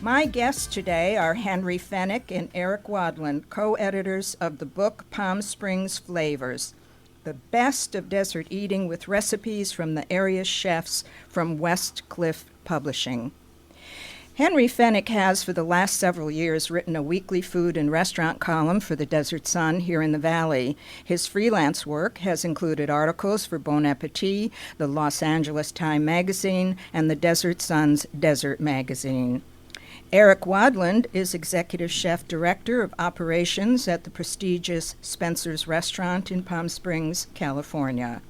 My guests today are Henry Fenwick and Eric Wadlund, co-editors of the book Palm Springs Flavors, the best of desert eating with recipes from the area chefs from Westcliffe Publishing. Henry Fenwick has, for the last several years, written a weekly food and restaurant column for the Desert Sun here in the Valley. His freelance work has included articles for Bon Appetit, the Los Angeles Time magazine, and the Desert Sun's Desert magazine. Eric Wadlund is Executive Chef Director of Operations at the prestigious Spencer's Restaurant in Palm Springs, California.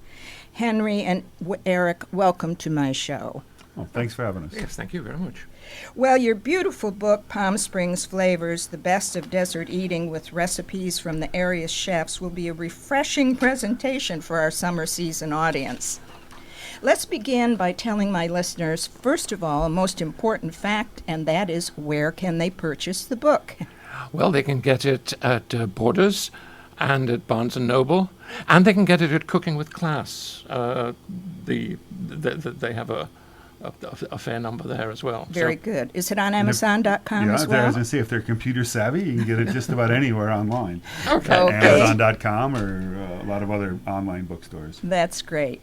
Henry and Eric, welcome to my show. Well, thanks for having us. Yes, thank you very much. Well, your beautiful book, Palm Springs Flavors, the best of desert eating with recipes from the area's chefs, will be a refreshing presentation for our summer season audience. Let's begin by telling my listeners, first of all, a most important fact, and that is, where can they purchase the book? Well, they can get it at Borders and at Barnes & Noble, and they can get it at Cooking with Class. They have a fair number there as well. Very good. Is it on Amazon.com as well? Yeah, I was going to say, if they're computer savvy, you can get it just about anywhere online. Okay. Amazon.com or a lot of other online bookstores. That's great.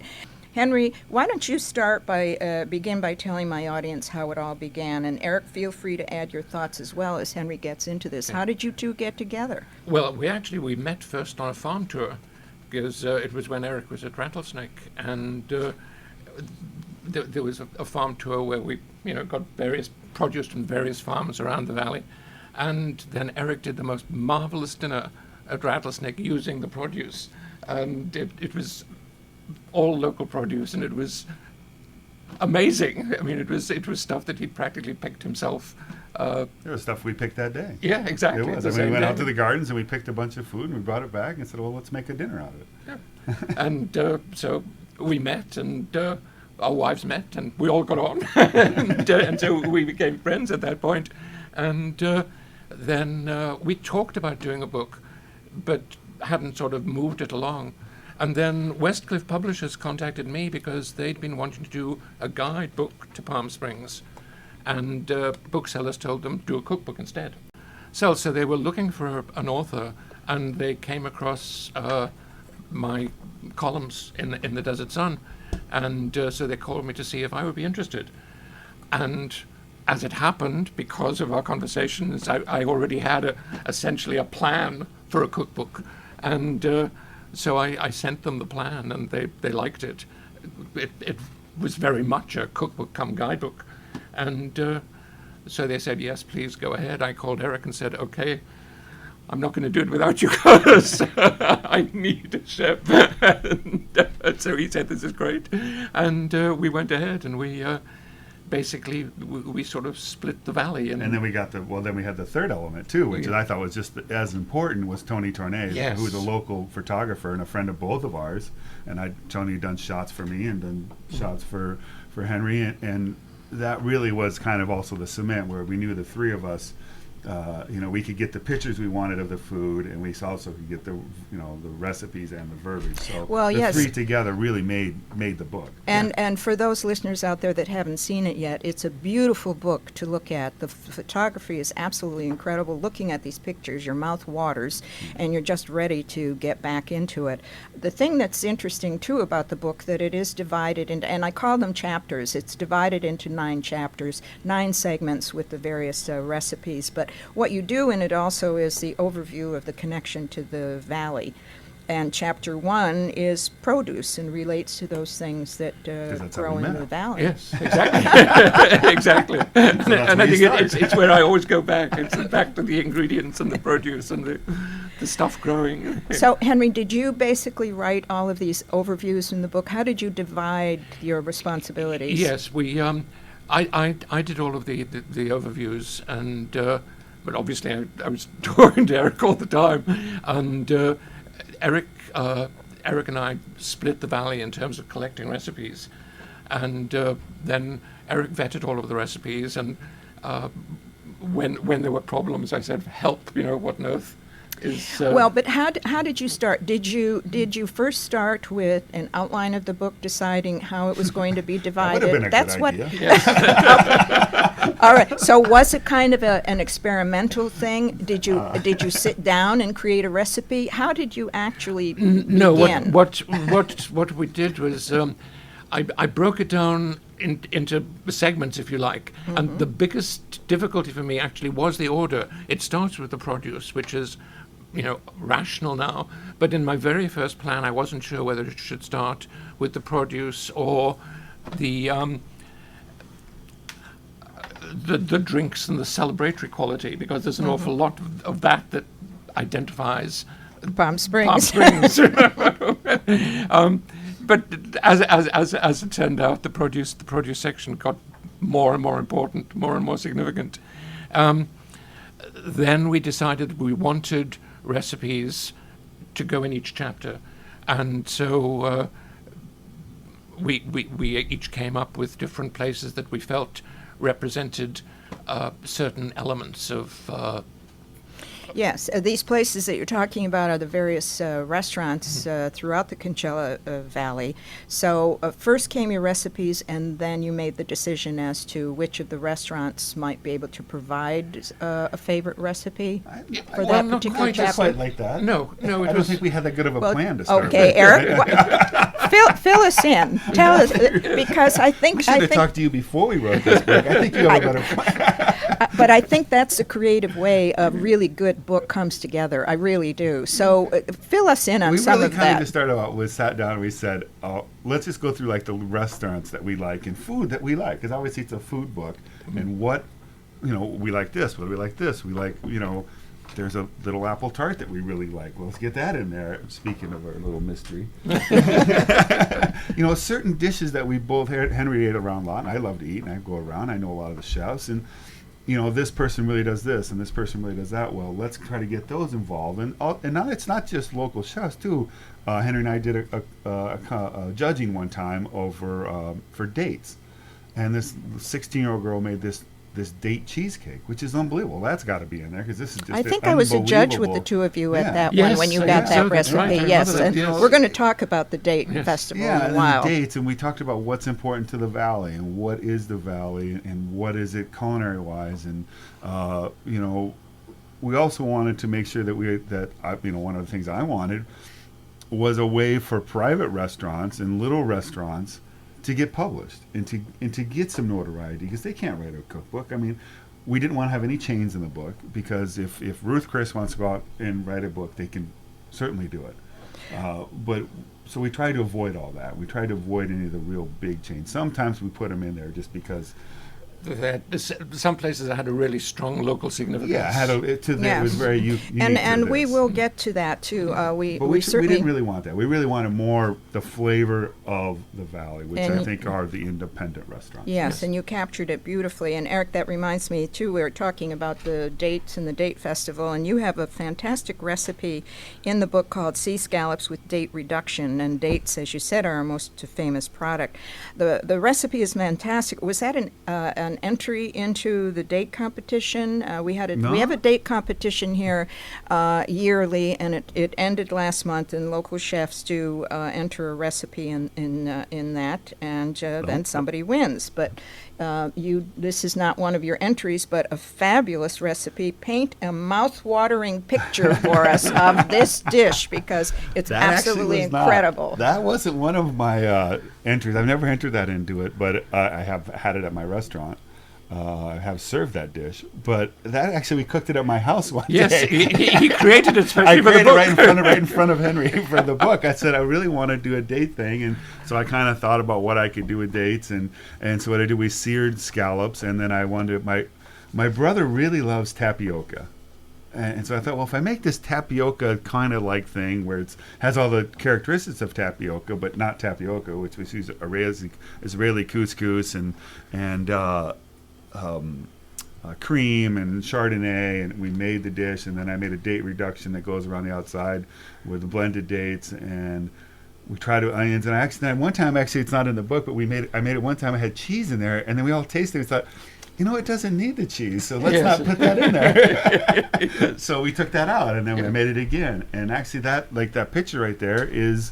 Henry, why don't you start by begin by telling my audience how it all began, and Eric, feel free to add your thoughts as well as Henry gets into this. How did you two get together? Well, we met first on a farm tour, because it was when Eric was at Rattlesnake, and there was a farm tour where we, got various produce from various farms around the valley, and then Eric did the most marvelous dinner at Rattlesnake using the produce, and it was all local produce, and it was amazing. I mean, it was stuff that he'd practically picked himself. It was stuff we picked that day. Yeah, exactly. It was. I mean, we went out to the gardens and we picked a bunch of food and we brought it back and said, well, let's make a dinner out of it. Yeah. And so we met, and our wives met, and we all got on. and so we became friends at that point. And then we talked about doing a book, but hadn't sort of moved it along. And then Westcliffe Publishers contacted me because they'd been wanting to do a guidebook to Palm Springs. And booksellers told them, do a cookbook instead. So they were looking for an author, and they came across my columns in the Desert Sun. And so they called me to see if I would be interested. And as it happened, because of our conversations, I already had essentially a plan for a cookbook. And so I sent them the plan, and they liked it. It was very much a cookbook come guidebook. And so they said, yes, please go ahead. I called Eric and said, okay, I'm not going to do it without you guys. I need a chef. And so he said, this is great. And we went ahead, and we basically we sort of split the valley. And then we got then we had the third element too, which I thought was just as important, was Tony Tornay, yes, who was a local photographer and a friend of both of ours. And Tony had done shots for me and done shots for Henry, and that really was kind of also the cement where we knew the three of us, we could get the pictures we wanted of the food, and we also could get the recipes and the verbiage. So the three together really made the book. And for those listeners out there that haven't seen it yet, it's a beautiful book to look at. The photography is absolutely incredible. Looking at these pictures, your mouth waters, and you're just ready to get back into it. The thing that's interesting too about the book, that it is divided into, and I call them chapters. It's divided into 9 chapters, 9 segments with the various recipes. But what you do in it also is the overview of the connection to the valley. And chapter 1 is produce and relates to those things that grow in the valley. Yes, exactly. Exactly. And I think it's where I always go back. It's back to the ingredients and the produce and the stuff growing. So, Henry, did you basically write all of these overviews in the book? How did you divide your responsibilities? Yes, I did all of the overviews, and but obviously I was talking to Eric all the time, and Eric and I split the valley in terms of collecting recipes, and then Eric vetted all of the recipes, and when there were problems, I said, help, what on earth is Well, but how did you start? Did you first start with an outline of the book, deciding how it was going to be divided? That would have been a That's good what. idea. yes. All right. So was it kind of an experimental thing? Did you sit down and create a recipe? How did you actually No, begin? what we did was I broke it down into segments, if you like, and the biggest difficulty for me actually was the order. It starts with the produce, which is, rational now, but in my very first plan, I wasn't sure whether it should start with the produce or the drinks and the celebratory quality, because there's an awful lot of that identifies Palm Springs. Palm Springs. But as it turned out, the produce section got more and more important, more and more significant. Then we decided we wanted recipes to go in each chapter, and so we each came up with different places that we felt represented certain elements of. Yes, these places that you're talking about are the various restaurants throughout the Coachella Valley. So first came your recipes, and then you made the decision as to which of the restaurants might be able to provide a favorite recipe for that not particular quite chapter. Quite like that. No, I it don't was. think we had that good of a Well, plan to start okay, with. Eric, fill us in. Tell us, because I think We should have talked to you before we wrote this book. I think you have a better plan. but I think that's the creative way a really good book comes together. I really do. So fill us in on We some really of kind of that. just started out with sat down and we said, let's just go through like the restaurants that we like and food that we like, because obviously it's a food book. And what, we like this, what do we like this? We like, there's a little apple tart that we really like. Well, let's get that in there. Speaking of our little mystery. Certain dishes that we both, Henry ate around a lot, and I love to eat, and I go around, I know a lot of the chefs, and this person really does this, and this person really does that. Well, let's try to get those involved. And now it's not just local chefs, too. Henry and I did a judging one time over for dates. And this 16-year-old girl made this date cheesecake, which is unbelievable. That's got to be in there, because this is just I think I was a judge with the two of you at that one Yes, when you I got think that so, that's recipe. right. I Yes, remember and that, yes. we're going to talk about the date Yes. festival Yeah, in a and while. the dates, and we talked about what's important to the valley, and what is the valley, and what is it culinary-wise, and we also wanted to make sure that one of the things I wanted was a way for private restaurants and little restaurants to get published and to get some notoriety, because they can't write a cookbook. I mean, we didn't want to have any chains in the book, because if Ruth Chris wants to go out and write a book, they can certainly do it. So we try to avoid all that. We try to avoid any of the real big chains. Sometimes we put them in there just because. Some places that had a really strong local significance. Yeah, it was very unique. And we will get to that too. We we certainly didn't really want that. We really wanted more the flavor of the valley, which And I think are the independent restaurants. Yes, and you captured it beautifully. And Eric, that reminds me too, we were talking about the dates and the date festival, and you have a fantastic recipe in the book called Sea Scallops with Date Reduction. And dates, as you said, are our most famous product. The recipe is fantastic. Was that an entry into the date competition? We have a date competition here yearly, and it ended last month, and local chefs do enter a recipe in that, and then somebody wins. But this is not one of your entries, but a fabulous recipe. Paint a mouth-watering picture for us of this dish, because it's That absolutely actually was incredible. That wasn't one of my entries. I've never entered that into it, but I have had it at my restaurant. I have served that dish, but that actually we cooked it at my house one Yes, day. he created it especially I for the created book. it right in front of Henry for the book. I said I really want to do a date thing, and so I kind of thought about what I could do with dates, and so what I did, we seared scallops, and then I wanted my brother really loves tapioca. And so I thought, well, if I make this tapioca kind of like thing where it has all the characteristics of tapioca, but not tapioca, which we use Israeli couscous and cream and Chardonnay, and we made the dish, and then I made a date reduction that goes around the outside with the blended dates, and we tried to onions. And one time, actually, it's not in the book, but I made it one time. I had cheese in there, and then we all tasted it and thought, it doesn't need the cheese, so let's Yes. not put that in there. So we took that out, and then Yeah. we made it again. And actually, that picture right there is,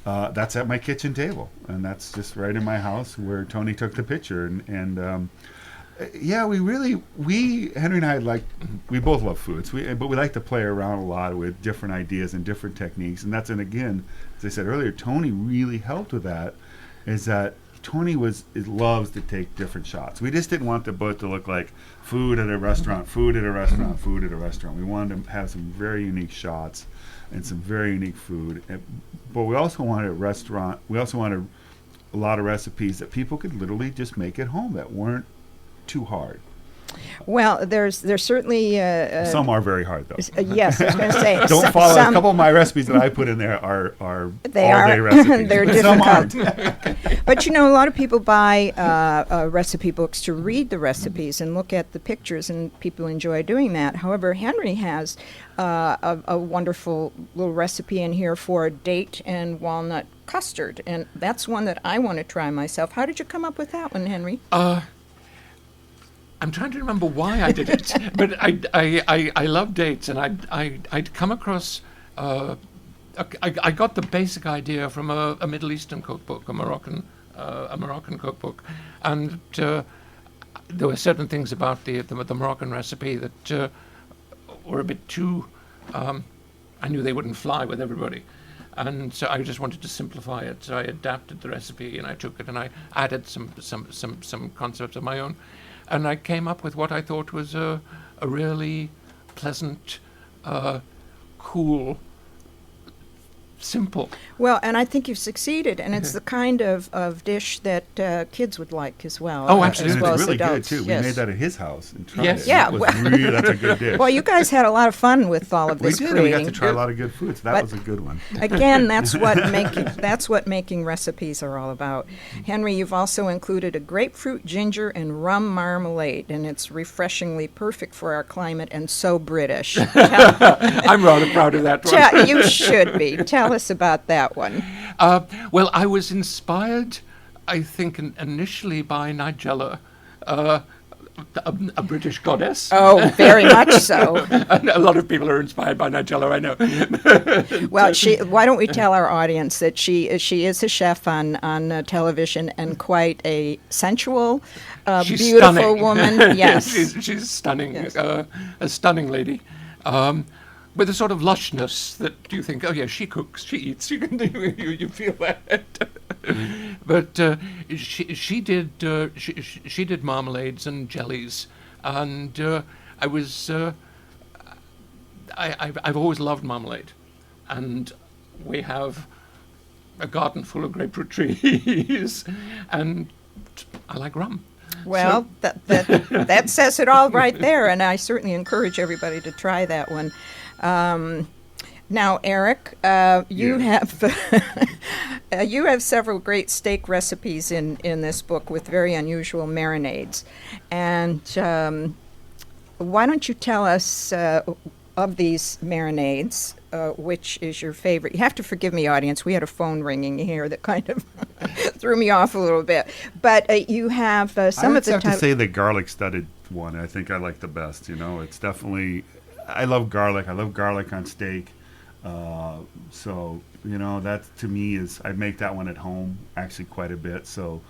that's at my kitchen table, and that's just right in my house where Tony took the picture. And yeah, Henry and I we both love foods, but we like to play around a lot with different ideas and different techniques. And again, as I said earlier, Tony really helped with that. Is that Tony loves to take different shots. We just didn't want the book to look like food at a restaurant, food at a restaurant, food at a restaurant. We wanted to have some very unique shots and some very unique food. But we also wanted a lot of recipes that people could literally just make at home that weren't too hard. Well, there's certainly Some are very hard, though. Yes, I was going to say Don't follow. A some, couple of my recipes that I put in there are They all-day are. recipes. They're but some difficult. aren't. But a lot of people buy recipe books to read the recipes and look at the pictures, and people enjoy doing that. However, Henry has a wonderful little recipe in here for date and walnut custard, and that's one that I want to try myself. How did you come up with that one, Henry? I'm trying to remember why I did it, but I love dates, and I'd come across. I got the basic idea from a Middle Eastern cookbook, a Moroccan cookbook, and there were certain things about the Moroccan recipe that were a bit too. I knew they wouldn't fly with everybody. And so I just wanted to simplify it. So I adapted the recipe, and I took it and I added some concepts of my own. And I came up with what I thought was a really pleasant, cool, simple. Well, and I think you've succeeded, and it's the kind of dish that kids would like as well. Oh, absolutely. As well And as it's really good, adults. too. Yes. We made that at his house and tried Yes. it. Yeah, It was well- really, that's a good dish. Well, you guys had a lot of fun with all of we this did. And we creating. got to try a lot of good foods. That But- was a good one. Again, that's what making recipes are all about. Henry, you've also included a grapefruit, ginger, and rum marmalade, and it's refreshingly perfect for our climate and so British. I'm rather proud of that one. You should be. Tell us about that one. Well, I was inspired, I think, initially by Nigella, a British goddess. Oh, very much so. And a lot of people are inspired by Nigella, I know. Well, why don't we tell our audience that she is a chef on television and quite a sensual, She's beautiful stunning. woman. Yes. she's stunning, Yes. a stunning lady. With a sort of lushness that you think, oh yeah, she cooks, she eats, you can you feel that. But she did marmalades and jellies, and I've always loved marmalade, and we have a garden full of grapefruit trees, and I like rum. Well, that says it all right there, and I certainly encourage everybody to try that one. Now, Eric, you have you have several great steak recipes in this book with very unusual marinades, and why don't you tell us of these marinades, which is your favorite? You have to forgive me, audience. We had a phone ringing here that kind of threw me off a little bit. But you have some of the I have to say the garlic studded one. I think I like the best. It's definitely. I love garlic. I love garlic on steak. So that to me is I make that one at home actually quite a bit. So.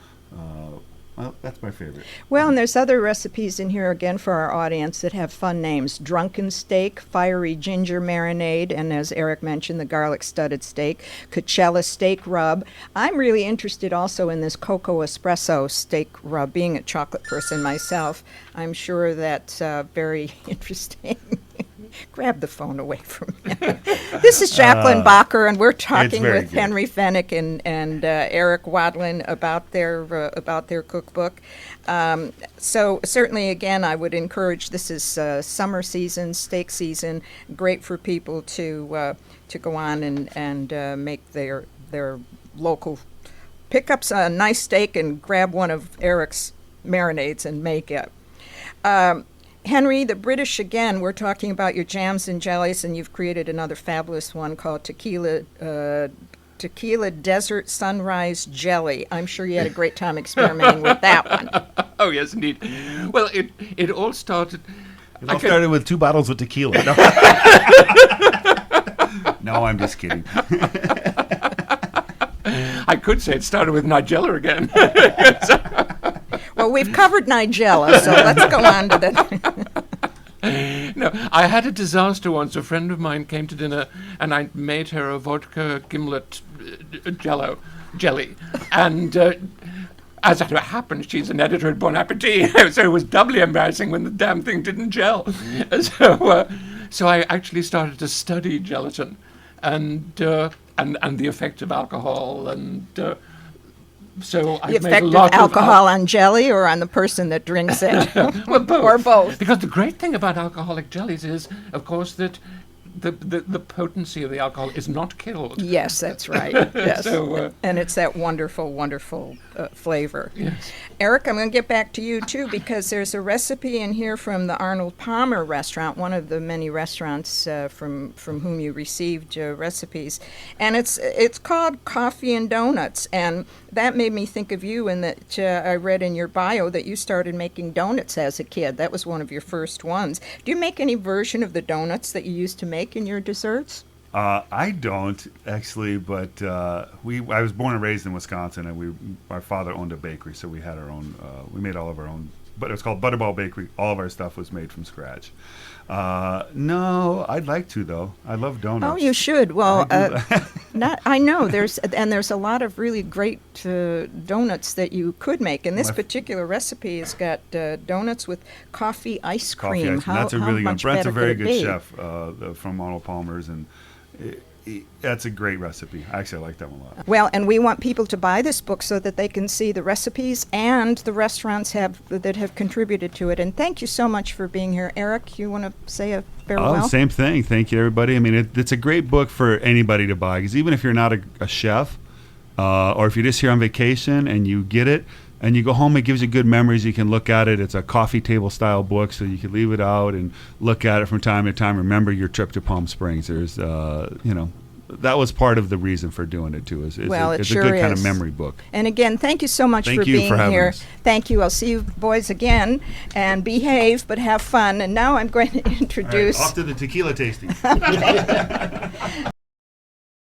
Well, that's my favorite. Well, and there's other recipes in here, again, for our audience that have fun names. Drunken steak, fiery ginger marinade, and as Eric mentioned, the garlic studded steak, Coachella steak rub. I'm really interested also in this cocoa espresso steak rub. Being a chocolate person myself, I'm sure that's very interesting. Grab the phone away from me. This is Jacqueline Bachar, and we're talking with good. Henry Fenwick and Eric Wadlund about their cookbook. So certainly, again, I would encourage. This is summer season, steak season. Great for people to go on and make their local. Pick up a nice steak and grab one of Eric's marinades and make it. Henry, the British, again, we're talking about your jams and jellies, and you've created another fabulous one called tequila tequila desert sunrise jelly. I'm sure you had a great time experimenting with that one. Oh, yes, indeed. Well, it all started... It all started with 2 bottles of tequila. No, no, I'm just kidding. I could say it started with Nigella again. Well, we've covered Nigella, so let's go on to the... No, I had a disaster once. A friend of mine came to dinner, and I made her a vodka gimlet jelly. And as it happened, she's an editor at Bon Appetit, so it was doubly embarrassing when the damn thing didn't gel. So I actually started to study gelatin and the effect of alcohol, and so I The made a effect of lot alcohol on jelly or on the person that drinks it? well, both. Or both. Because the great thing about alcoholic jellies is, of course, that the potency of the alcohol is not killed. Yes, that's right. Yes. So, and it's that wonderful, wonderful flavor. Yes. Eric, I'm going to get back to you, too, because there's a recipe in here from the Arnold Palmer restaurant, one of the many restaurants from whom you received recipes. And it's called Coffee and Donuts. And that made me think of you, in that I read in your bio that you started making donuts as a kid. That was one of your first ones. Do you make any version of the donuts that you used to make in your desserts? I don't actually, but I was born and raised in Wisconsin, and our father owned a bakery, so we had our own. We made all of our own, but it was called Butterball Bakery. All of our stuff was made from scratch. No, I'd like to though. I love donuts. Oh, you should. Well, I know there's a lot of really great donuts that you could make, and this particular recipe has got donuts with coffee ice cream. Coffee ice. That's a really good. Much Brent's a better very could good it be? chef from Arnold Palmer's, and that's a great recipe. Actually, I like that one a lot. Well, and we want people to buy this book so that they can see the recipes and the restaurants that have contributed to it. And thank you so much for being here. Eric, you want to say a farewell? Oh, same thing. Thank you, everybody. I mean, it's a great book for anybody to buy, because even if you're not a chef, or if you're just here on vacation and you get it, and you go home, it gives you good memories. You can look at it. It's a coffee table style book, so you can leave it out and look at it from time to time. Remember your trip to Palm Springs. There's, that was part of the reason for doing it too. It's It a sure good kind is. of memory book. And again, thank you so much Thank for you being for having here. us. Thank you. I'll see you boys again, and behave, but have fun. And now I'm going to introduce. All right, off to the tequila tasting.